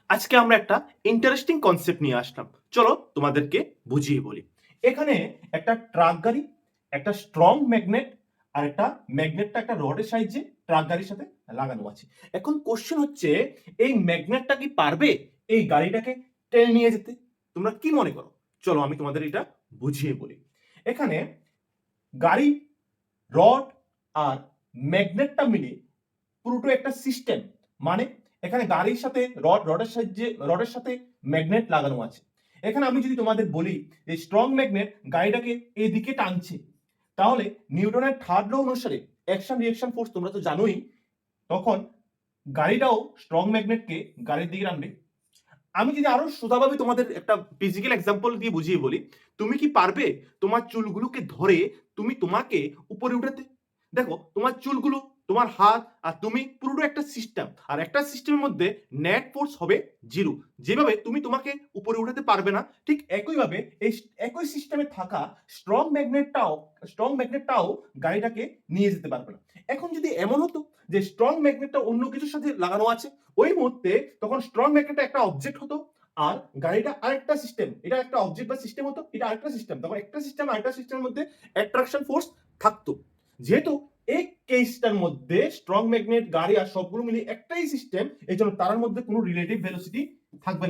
আজকে আমরা একটা ইন্টারেস্টিং কনসেপ্ট নিয়ে আসলাম। চলো তোমাদেরকে বুঝিয়ে বলি। এখানে একটা ট্রাক গাড়ি, একটা স্ট্রং ম্যাগনেট আর একটা ম্যাগনেটটা একটা রডের সাহায্যে ট্রাক গাড়ির সাথে লাগানো আছে। এখন কোশ্চেন হচ্ছে এই ম্যাগনেটটা কি পারবে এই গাড়িটাকে টেনে নিয়ে যেতে? তোমরা কি মনে করো? চলো আমি তোমাদের এটা বুঝিয়ে বলি। এখানে গাড়ি, রড আর ম্যাগনেটটা মিলে পুরোটা একটা সিস্টেম। মানে এখানে গাড়ির সাথে রডের সাথে ম্যাগনেট লাগানো আছে। এখানে আমি যদি তোমাদের বলি যে স্ট্রং ম্যাগনেট গাড়িটাকে এদিকে টানছে, তাহলে নিউটনের থার্ড ল অনুসারে অ্যাকশন রিঅ্যাকশন ফোর্স তোমরা তো জানোই, তখন গাড়িটাও স্ট্রং ম্যাগনেটকে গাড়ির দিকে টানবে। আমি যদি আরো সোজাভাবে তোমাদের একটা ফিজিক্যাল এক্সাম্পল দিয়ে বুঝিয়ে বলি, তুমি কি পারবে তোমার চুলগুলোকে ধরে তোমাকে উপরে উঠাতে? দেখো তোমার চুলগুলো, তোমার হাত আর তুমি পুরোটা একটা সিস্টেম, আর একটা সিস্টেমের মধ্যে নেট ফোর্স হবে জিরো। যেভাবে তুমি তোমাকে উপরে উঠাতে পারবে না, ঠিক একইভাবে এই একই সিস্টেমে থাকা স্ট্রং ম্যাগনেটটাও গাড়িটাকে নিয়ে যেতে পারবে না। এখন যদি এমন হতো যে স্ট্রং ম্যাগনেটটা অন্য কিছুর সাথে লাগানো আছে, ওই মুহূর্তে তখন স্ট্রং ম্যাগনেটটা একটা অবজেক্ট হতো আর গাড়িটা আরেকটা সিস্টেম। এটা একটা অবজেক্ট বা সিস্টেম হতো, এটা আরেকটা সিস্টেম। তখন একটা সিস্টেম আরেকটা সিস্টেমের মধ্যে অ্যাট্রাকশন ফোর্স থাকতো। যেহেতু এই কেসটার মধ্যে স্ট্রং ম্যাগনেট, গাড়ি আর সবগুলো মিলে একটাই সিস্টেম, এই জন্য তার মধ্যে কোনো রিলেটিভ ভেলোসিটি থাকবে না।